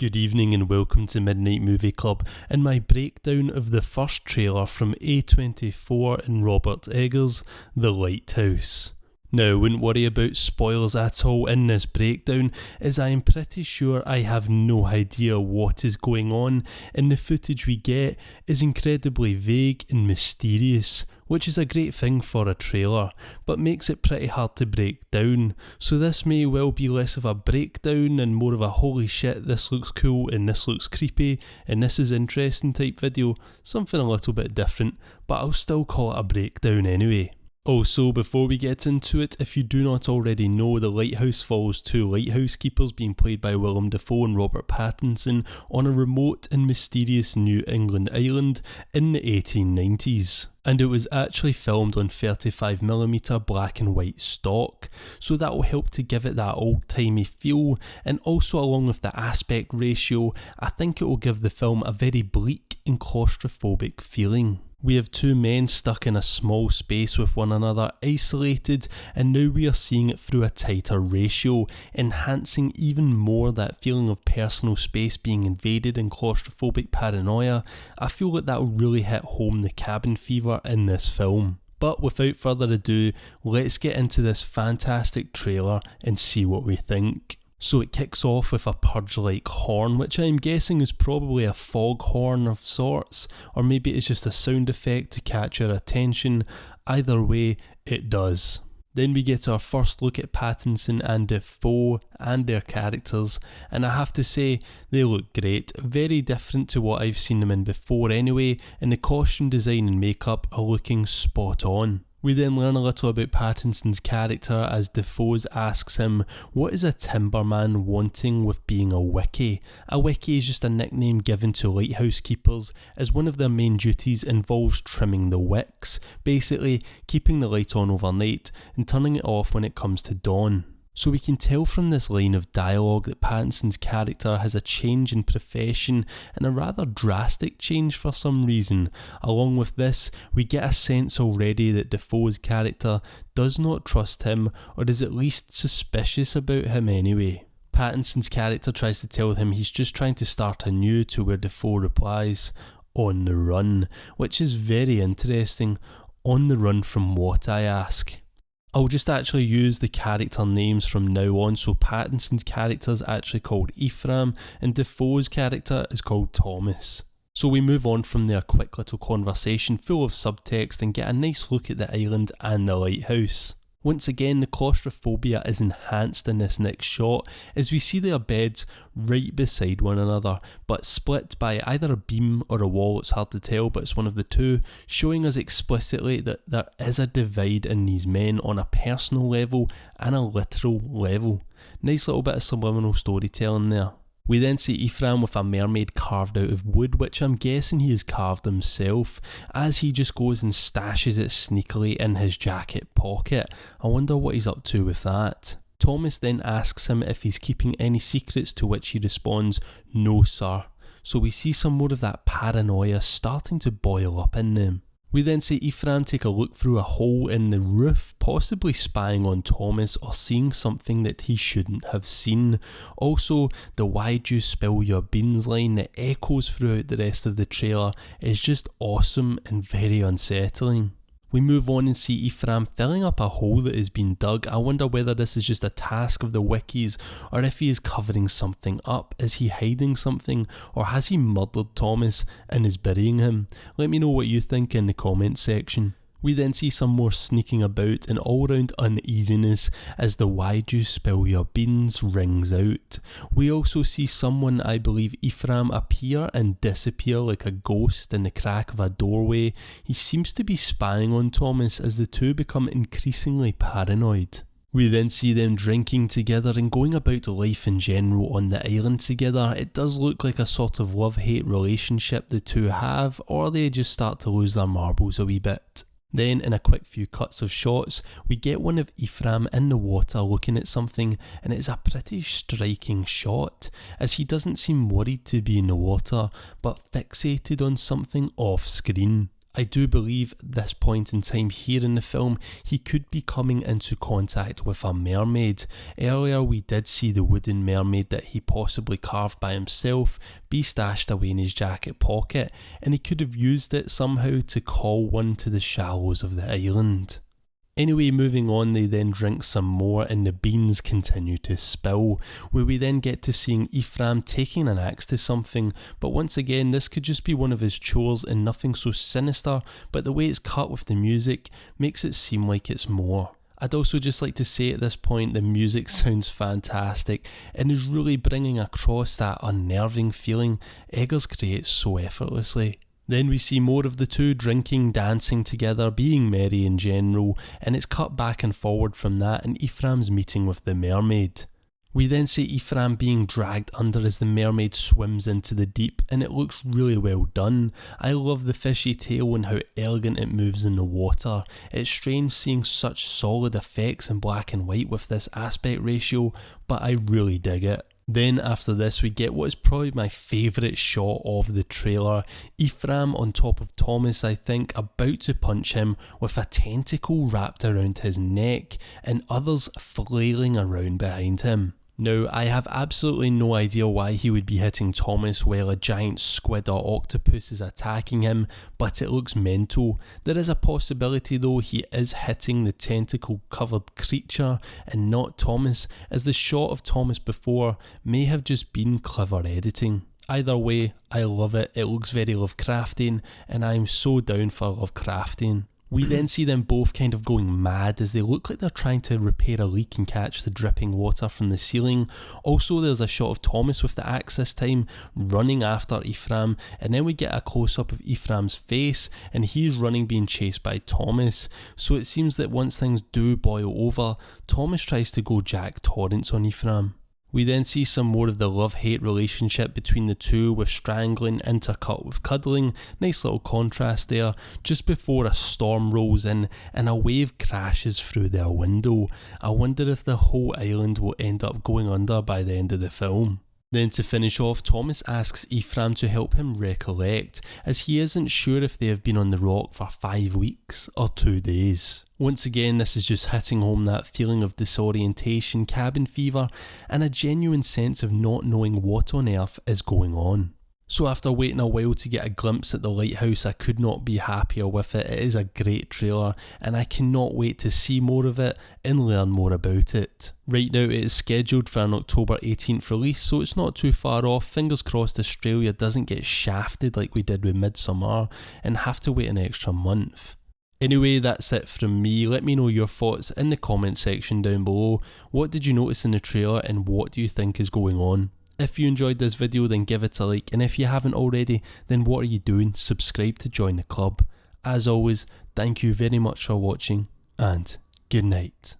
Good evening and welcome to Midnight Movie Club and my breakdown of the first trailer from A24 and Robert Eggers' The Lighthouse. Now, I wouldn't worry about spoilers at all in this breakdown, as I am pretty sure I have no idea what is going on, and the footage we get is incredibly vague and mysterious, which is a great thing for a trailer, but makes it pretty hard to break down. So this may well be less of a breakdown and more of a holy shit, this looks cool and this looks creepy and this is interesting type video, something a little bit different, but I'll still call it a breakdown anyway. Also, before we get into it, if you do not already know, The Lighthouse follows two lighthouse keepers being played by Willem Dafoe and Robert Pattinson on a remote and mysterious New England island in the 1890s. And it was actually filmed on 35mm black and white stock, so that will help to give it that old-timey feel, and also along with the aspect ratio, I think it will give the film a very bleak and claustrophobic feeling. We have two men stuck in a small space with one another, isolated, and now we are seeing it through a tighter ratio, enhancing even more that feeling of personal space being invaded and claustrophobic paranoia. I feel like that will really hit home the cabin fever in this film. But without further ado, let's get into this fantastic trailer and see what we think. So it kicks off with a purge-like horn, which I'm guessing is probably a fog horn of sorts, or maybe it's just a sound effect to catch your attention. Either way, it does. Then we get our first look at Pattinson and Dafoe and their characters, and I have to say, they look great, very different to what I've seen them in before anyway, and the costume design and makeup are looking spot on. We then learn a little about Pattinson's character as Dafoe asks him, what is a timberman wanting with being a wickie? A wickie is just a nickname given to lighthouse keepers, as one of their main duties involves trimming the wicks, basically keeping the light on overnight and turning it off when it comes to dawn. So we can tell from this line of dialogue that Pattinson's character has a change in profession, and a rather drastic change for some reason. Along with this, we get a sense already that Dafoe's character does not trust him, or is at least suspicious about him anyway. Pattinson's character tries to tell him he's just trying to start anew, to where Dafoe replies, "On the run," which is very interesting. On the run from what, I ask? I'll just actually use the character names from now on, so Pattinson's character is actually called Ephraim and Dafoe's character is called Thomas. So we move on from their quick little conversation full of subtext and get a nice look at the island and the lighthouse. Once again, the claustrophobia is enhanced in this next shot as we see their beds right beside one another, but split by either a beam or a wall. It's hard to tell, but it's one of the two, showing us explicitly that there is a divide in these men on a personal level and a literal level. Nice little bit of subliminal storytelling there. We then see Ephraim with a mermaid carved out of wood, which I'm guessing he has carved himself, as he just goes and stashes it sneakily in his jacket pocket. I wonder what he's up to with that. Thomas then asks him if he's keeping any secrets, to which he responds, "No sir." So we see some more of that paranoia starting to boil up in them. We then see Ephraim take a look through a hole in the roof, possibly spying on Thomas or seeing something that he shouldn't have seen. Also, the "why'd you spill your beans" line that echoes throughout the rest of the trailer is just awesome and very unsettling. We move on and see Ephraim filling up a hole that has been dug. I wonder whether this is just a task of the wikis, or if he is covering something up. Is he hiding something, or has he murdered Thomas and is burying him? Let me know what you think in the comments section. We then see some more sneaking about and all-round uneasiness as the "why'd you spill your beans" rings out. We also see someone, I believe Ephraim, appear and disappear like a ghost in the crack of a doorway. He seems to be spying on Thomas as the two become increasingly paranoid. We then see them drinking together and going about life in general on the island together. It does look like a sort of love-hate relationship the two have, or they just start to lose their marbles a wee bit. Then, in a quick few cuts of shots, we get one of Ephraim in the water looking at something, and it's a pretty striking shot, as he doesn't seem worried to be in the water, but fixated on something off screen. I do believe at this point in time here in the film, he could be coming into contact with a mermaid. Earlier we did see the wooden mermaid that he possibly carved by himself be stashed away in his jacket pocket, and he could have used it somehow to call one to the shallows of the island. Anyway, moving on, they then drink some more and the beans continue to spill, where we then get to seeing Ephraim taking an axe to something, but once again this could just be one of his chores and nothing so sinister, but the way it's cut with the music makes it seem like it's more. I'd also just like to say at this point the music sounds fantastic and is really bringing across that unnerving feeling Eggers creates so effortlessly. Then we see more of the two drinking, dancing together, being merry in general, and it's cut back and forward from that and Ephraim's meeting with the mermaid. We then see Ephraim being dragged under as the mermaid swims into the deep, and it looks really well done. I love the fishy tail and how elegant it moves in the water. It's strange seeing such solid effects in black and white with this aspect ratio, but I really dig it. Then after this we get what is probably my favourite shot of the trailer. Ephraim on top of Thomas, I think, about to punch him with a tentacle wrapped around his neck and others flailing around behind him. Now, I have absolutely no idea why he would be hitting Thomas while a giant squid or octopus is attacking him, but it looks mental. There is a possibility though he is hitting the tentacle covered creature and not Thomas, as the shot of Thomas before may have just been clever editing. Either way, I love it. It looks very Lovecraftian and I'm so down for Lovecraftian. We then see them both kind of going mad as they look like they're trying to repair a leak and catch the dripping water from the ceiling. Also, there's a shot of Thomas with the axe this time running after Ephraim, and then we get a close-up of Ephraim's face and he's running being chased by Thomas. So it seems that once things do boil over, Thomas tries to go Jack Torrance on Ephraim. We then see some more of the love-hate relationship between the two, with strangling intercut with cuddling. Nice little contrast there, just before a storm rolls in and a wave crashes through their window. I wonder if the whole island will end up going under by the end of the film. Then to finish off, Thomas asks Ephraim to help him recollect, as he isn't sure if they have been on the rock for 5 weeks or 2 days. Once again, this is just hitting home that feeling of disorientation, cabin fever, and a genuine sense of not knowing what on earth is going on. So after waiting a while to get a glimpse at the Lighthouse, I could not be happier with it. It is a great trailer and I cannot wait to see more of it and learn more about it. Right now it is scheduled for an October 18th release, so it's not too far off. Fingers crossed Australia doesn't get shafted like we did with Midsommar and have to wait an extra month. Anyway, that's it from me. Let me know your thoughts in the comment section down below. What did you notice in the trailer and what do you think is going on? If you enjoyed this video, then give it a like, and if you haven't already, then what are you doing? Subscribe to join the club. As always, thank you very much for watching, and good night.